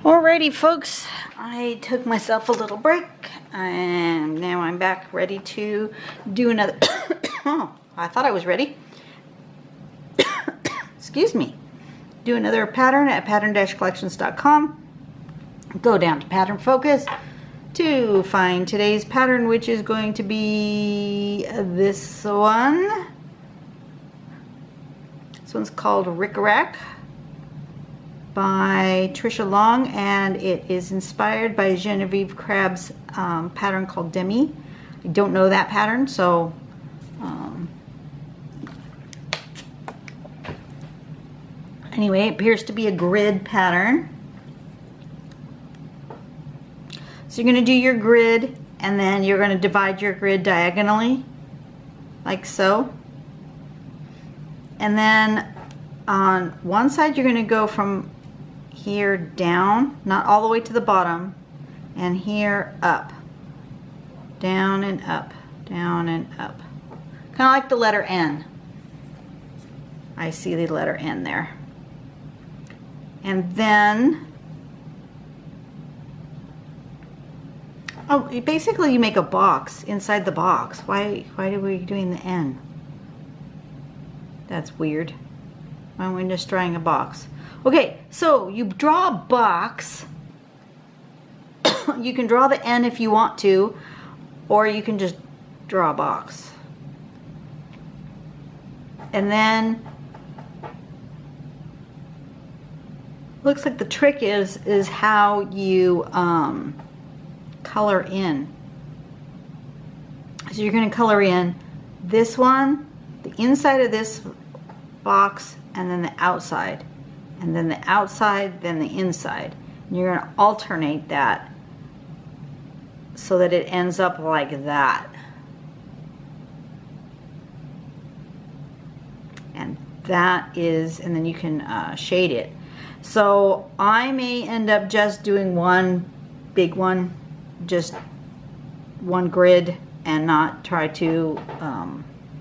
Alrighty folks, I took myself a little break and now I'm back ready to do another oh, I thought I was ready. Excuse me. Do another pattern at pattern-collections.com. Go down to pattern focus to find today's pattern, which is going to be this one. This one's called Rickrack by Trisha Long, and it is inspired by Genevieve Crabb's pattern called Demi. I don't know that pattern, so anyway, it appears to be a grid pattern. So you're going to do your grid, and then you're going to divide your grid diagonally, like so. And then on one side, you're going to go from here down, not all the way to the bottom, and here up, down and up, down and up. Kind of like the letter N. I see the letter N there. And then, oh, basically you make a box inside the box. Why are we doing the N? That's weird. Why aren't we just drawing a box? Okay, so you draw a box. You can draw the N if you want to, or you can just draw a box. And then, looks like the trick is how you color in. So you're going to color in this one, the inside of this box, and then the outside, and then the outside, then the inside. And you're going to alternate that so that it ends up like that. And that is, and then you can shade it. So I may end up just doing one big one, just one grid, and not try to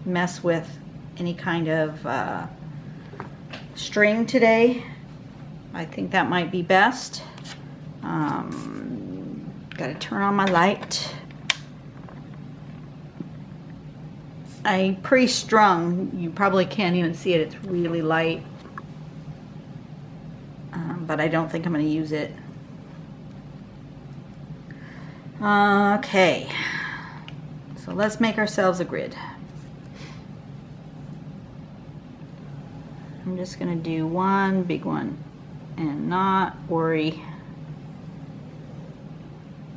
mess with any kind of string today. I think that might be best. Gotta turn on my light. I pre-strung. You probably can't even see it. It's really light. But I don't think I'm going to use it. Okay. So let's make ourselves a grid. I'm just going to do one big one and not worry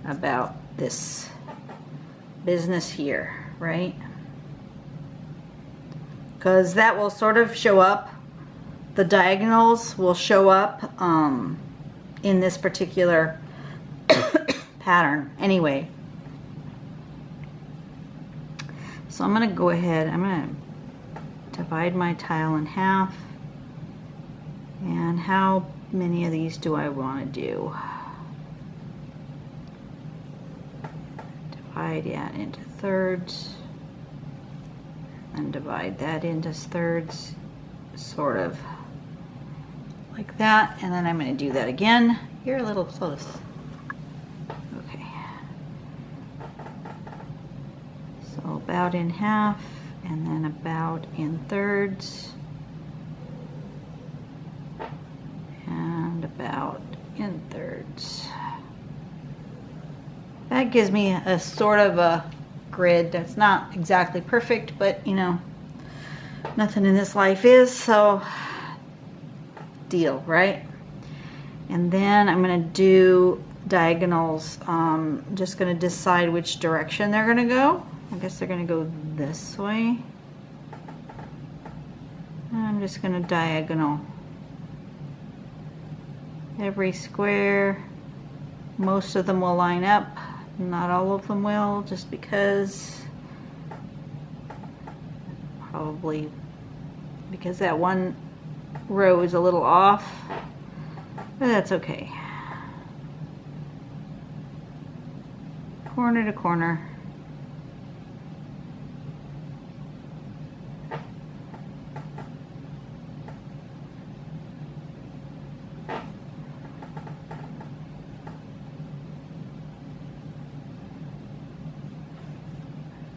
about this business here, right? Because that will sort of show up. The diagonals will show up in this particular pattern anyway. So I'm going to go ahead, I'm going to divide my tile in half. And how many of these do I want to do? Divide that into thirds, and divide that into thirds, sort of like that. And then I'm going to do that again. You're a little close. Okay. So about in half, and then about in thirds, and about in thirds. That gives me a sort of a grid that's not exactly perfect, but you know, nothing in this life is, so deal, right? And then I'm going to do diagonals. Just going to decide which direction they're going to go. I guess they're going to go this way. I'm just going to diagonal every square. Most of them will line up. Not all of them will, just because, probably because that one row is a little off, but that's okay. Corner to corner.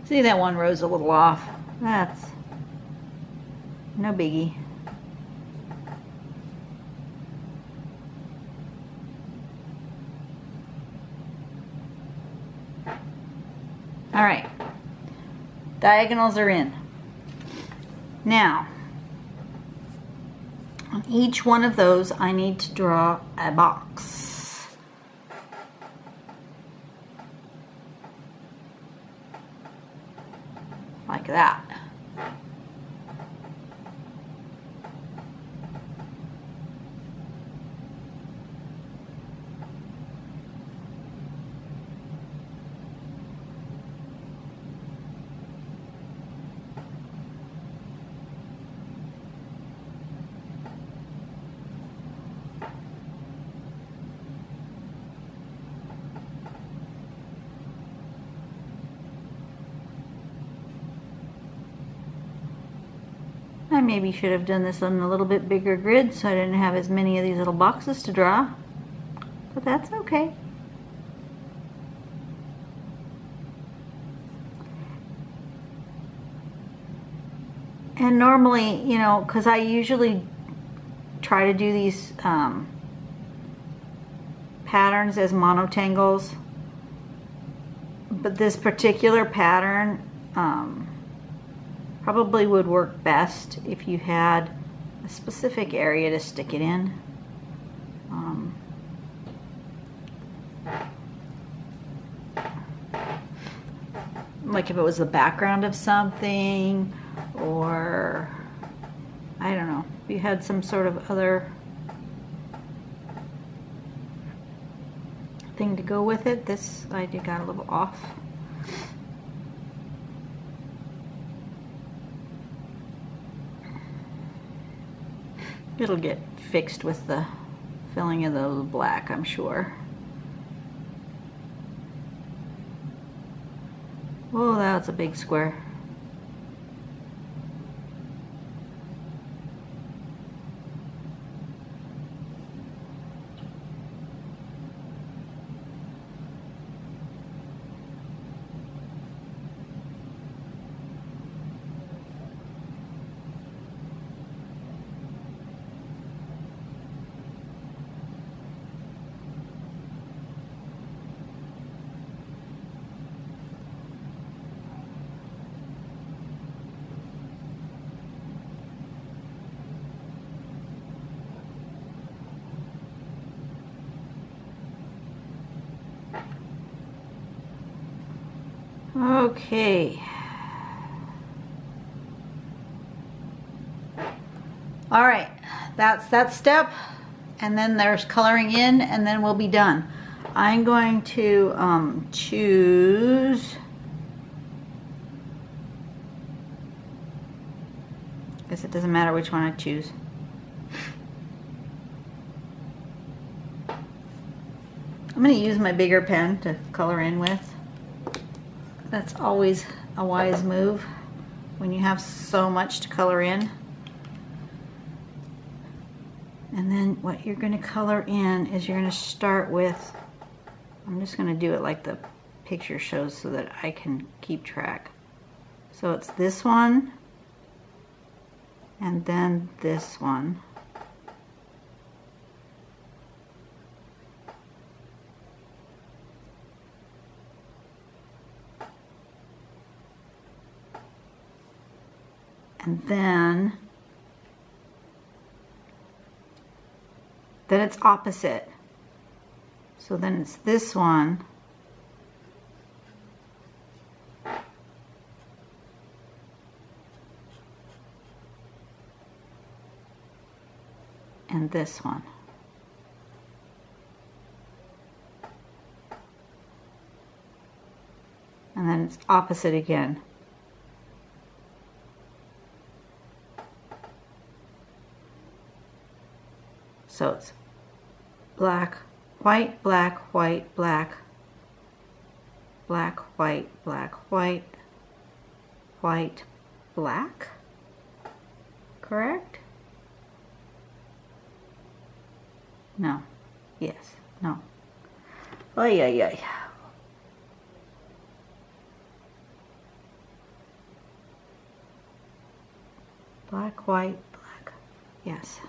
See, that one row's a little off. That's no biggie. All right, diagonals are in. Now, on each one of those, I need to draw a box. Like that. I maybe should have done this on a little bit bigger grid so I didn't have as many of these little boxes to draw, but that's okay. And normally, you know, because I usually try to do these patterns as monotangles, but this particular pattern probably would work best if you had a specific area to stick it in. Like if it was the background of something, or I don't know, if you had some sort of other thing to go with it. This I got a little off. It'll get fixed with the filling of the black, I'm sure. Oh, that's a big square. Okay. All right, that's that step, and then there's coloring in, and then we'll be done. I'm going to choose, I guess it doesn't matter which one I choose. I'm going to use my bigger pen to color in with. That's always a wise move when you have so much to color in. And then what you're going to color in is you're going to start with, I'm just going to do it like the picture shows so that I can keep track. So it's this one, and then this one. And then it's opposite. So then it's this one. And this one. And then it's opposite again. So it's black, white, black, white, black, black, white, black, white, white, black, correct? No, yes, no. Ay, ay, ay. Black, white, black. Yes.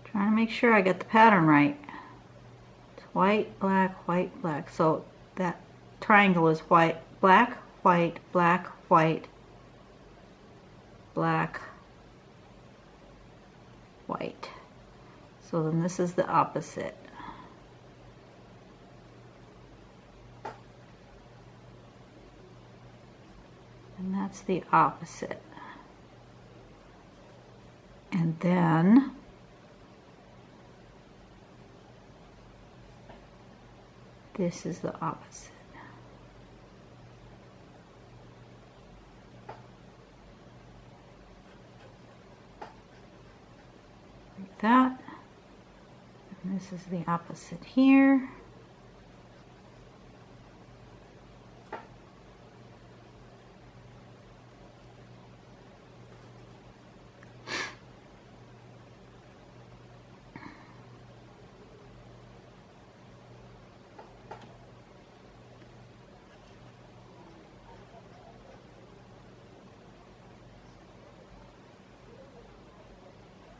Trying to make sure I get the pattern right. It's white, black. So that triangle is white, black, white, black, white, black, white. So then this is the opposite. And that's the opposite. And then this is the opposite. Like that. And this is the opposite here.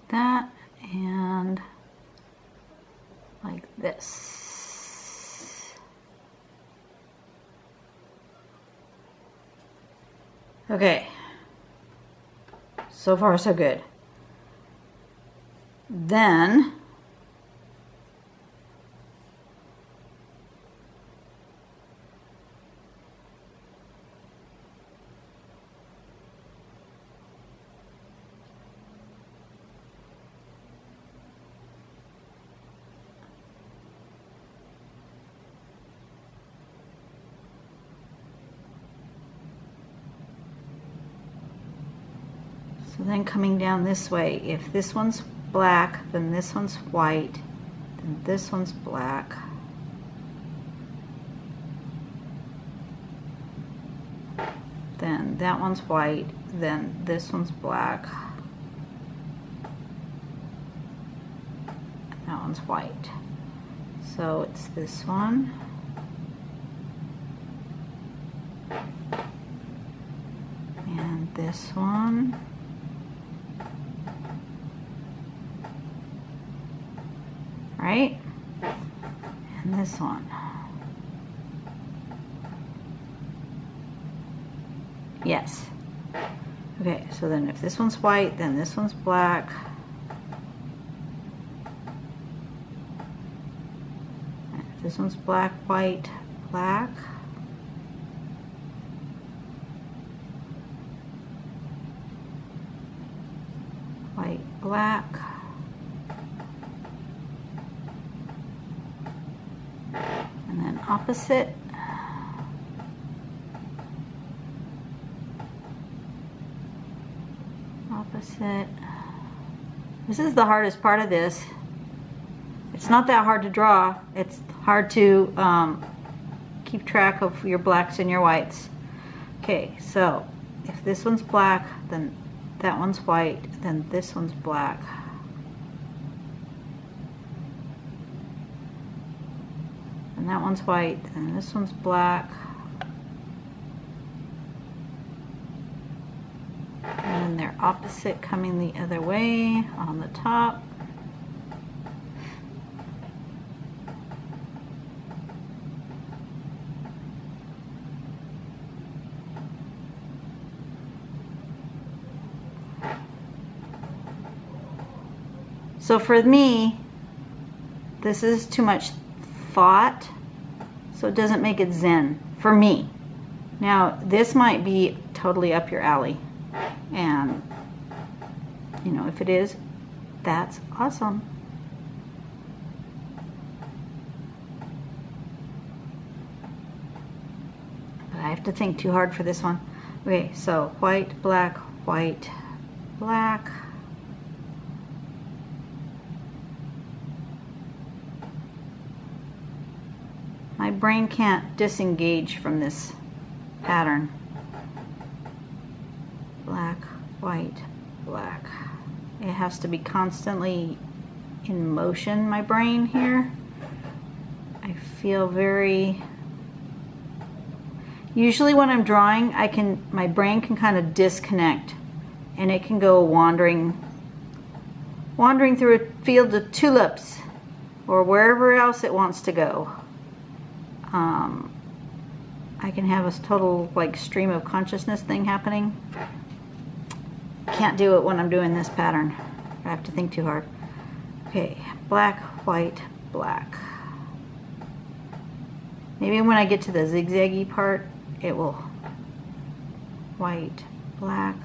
That and like this. Okay, so far so good. Then coming down this way, if this one's black, then this one's white, then this one's black. Then that one's white, then this one's black. And that one's white. So it's this one. And this one. Right? And this one. Yes. Okay, so then if this one's white, then this one's black. And if this one's black, white, black. White, black. And then opposite. Opposite. This is the hardest part of this. It's not that hard to draw. It's hard to keep track of your blacks and your whites. Okay, so if this one's black, then that one's white, then this one's black. And that one's white, and this one's black. And then they're opposite coming the other way on the top. So for me, this is too much thought, so it doesn't make it zen for me. Now this might be totally up your alley, and you know, if it is, that's awesome. But I have to think too hard for this one. Okay, so white, black, white, black. My brain can't disengage from this pattern. Black, white, black. It has to be constantly in motion, my brain here. I feel very... Usually when I'm drawing, my brain can kind of disconnect and it can go wandering through a field of tulips or wherever else it wants to go. I can have a total like stream of consciousness thing happening. Can't do it when I'm doing this pattern. I have to think too hard. Okay, black, white, black. Maybe when I get to the zigzaggy part, it will white, black.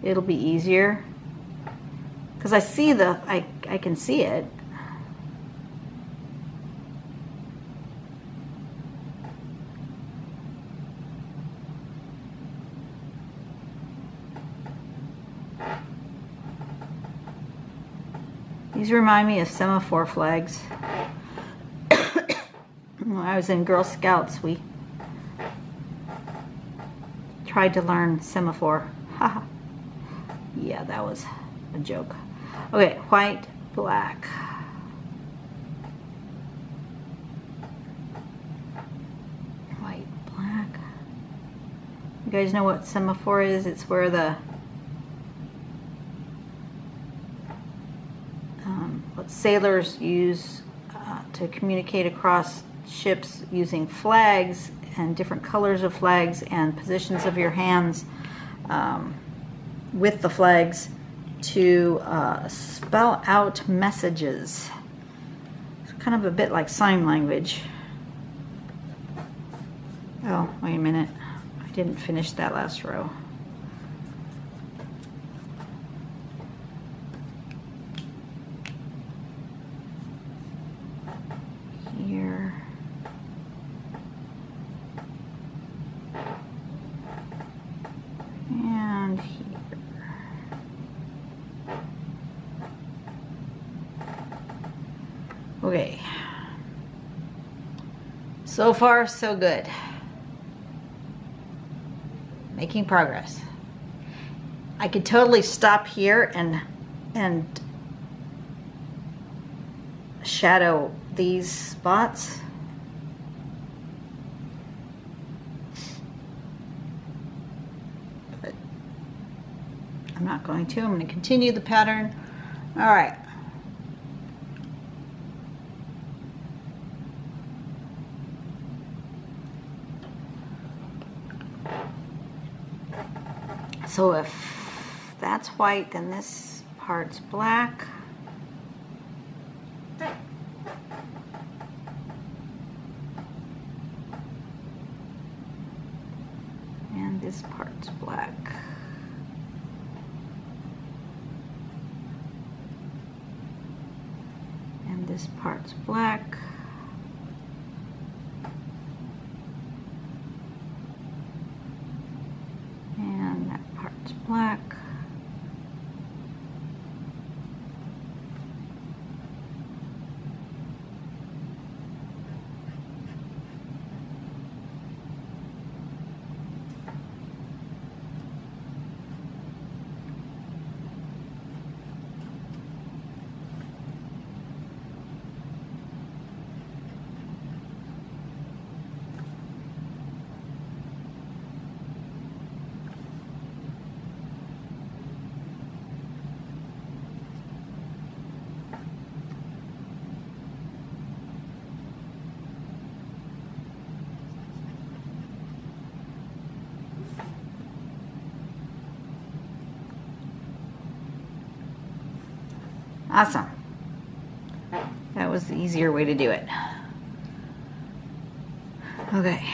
It'll be easier because I see I can see it. These remind me of semaphore flags. When I was in Girl Scouts, we tried to learn semaphore. Haha. Yeah, that was a joke. Okay, white, black. White, black. You guys know what semaphore is? It's where the what sailors use to communicate across ships using flags and different colors of flags and positions of your hands with the flags to spell out messages. It's kind of a bit like sign language. Oh, wait a minute. I didn't finish that last row. Here. And here. Okay. So far, so good. Making progress. I could totally stop here and shadow these spots. But I'm not going to. I'm going to continue the pattern. All right. So if that's white, then this part's black. And this part's black. And this part's black. And that part's black. Awesome. That was the easier way to do it. Okay.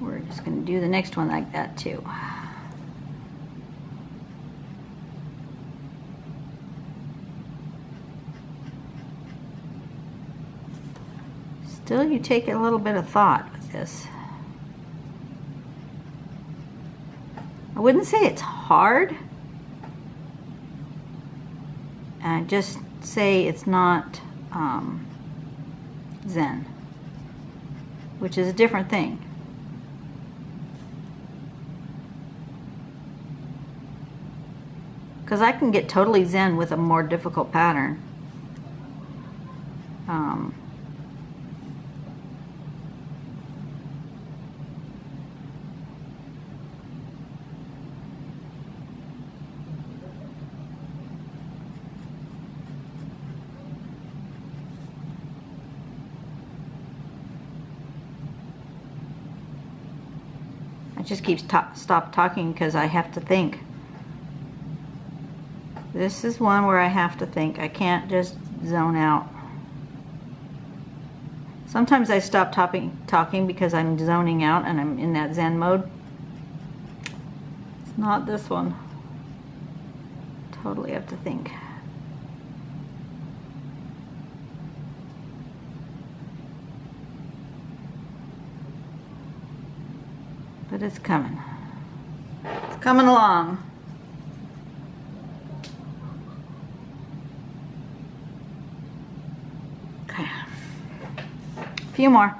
We're just going to do the next one like that too. Still, you take a little bit of thought with this. I wouldn't say it's hard. I just say it's not Zen, which is a different thing. because I can get totally zen with a more difficult pattern. I just keep stop talking because I have to think. This is one where I have to think. I can't just zone out. Sometimes I stop talking because I'm zoning out and I'm in that Zen mode. It's not this one. Totally have to think. But it's coming. It's coming along. Okay. A few more.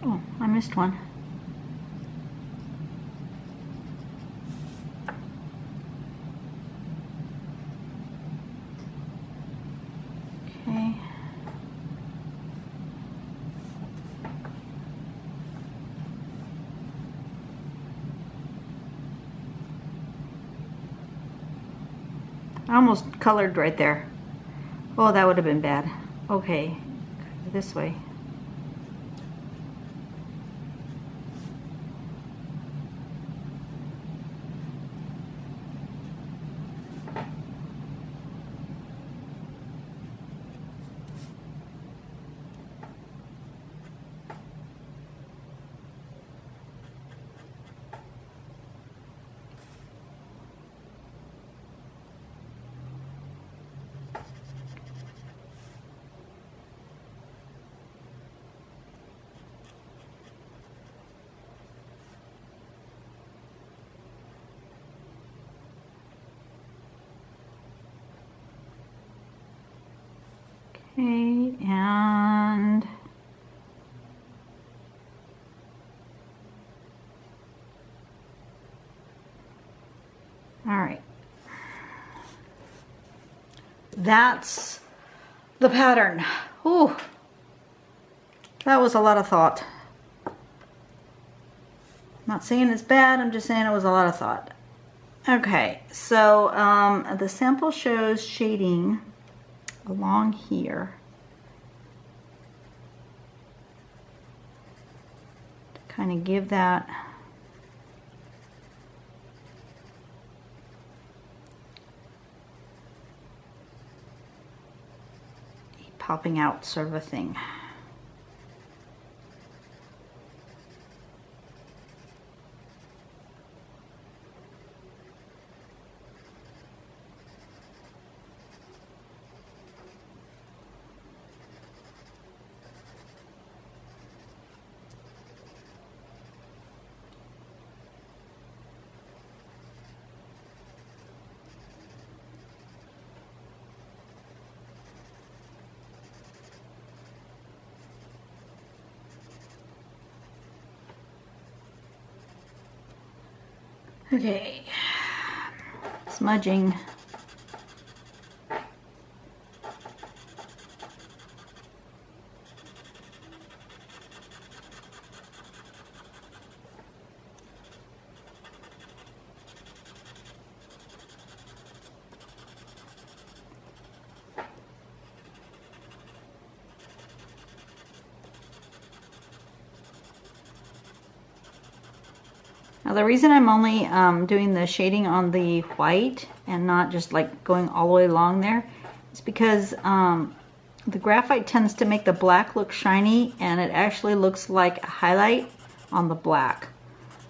Oh, I missed one. Okay. I almost colored right there. Oh, that would have been bad. Okay, this way. Okay, and all right. That's the pattern. Ooh, that was a lot of thought. I'm not saying it's bad, I'm just saying it was a lot of thought. Okay, so the sample shows shading along here to kind of give that popping out sort of a thing. Okay, smudging. Now the reason I'm only doing the shading on the white and not just like going all the way along there is because the graphite tends to make the black look shiny, and it actually looks like a highlight on the black.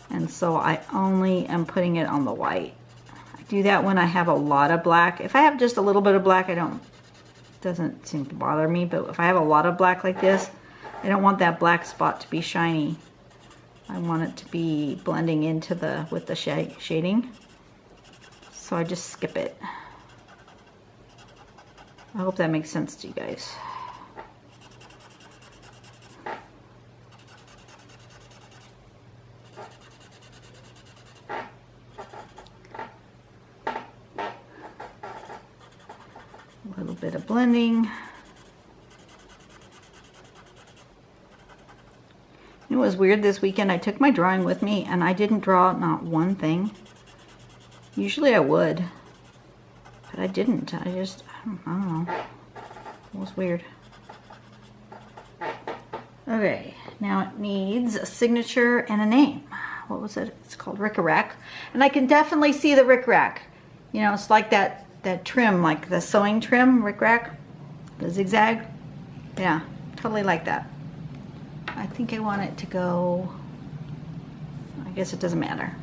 And so I only am putting it on the white. I do that when I have a lot of black. If I have just a little bit of black, doesn't seem to bother me, but if I have a lot of black like this, I don't want that black spot to be shiny. I want it to be blending into with the shading. So I just skip it. I hope that makes sense to you guys. A little bit of blending. It was weird this weekend. I took my drawing with me and I didn't draw not one thing. Usually I would, but I didn't. I don't know. It was weird. Okay, now it needs a signature and a name. What was it? It's called Rickrack. And I can definitely see the Rickrack. You know, it's like that trim, like the sewing trim, Rickrack, the zigzag. Yeah, totally like that. I think I want it to go, I guess it doesn't matter.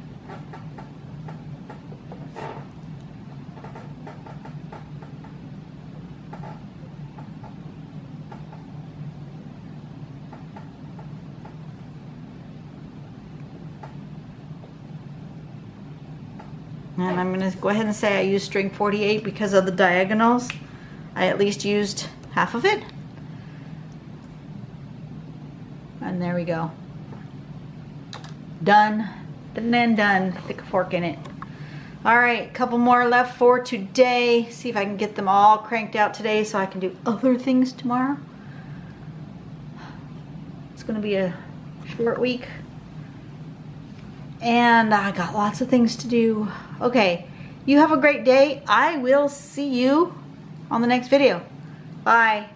And I'm going to go ahead and say I used string 48 because of the diagonals. I at least used half of it. And there we go. Done. And done. Stick a fork in it. Alright, a couple more left for today. See if I can get them all cranked out today so I can do other things tomorrow. It's going to be a short week. And I got lots of things to do. Okay, you have a great day. I will see you on the next video. Bye.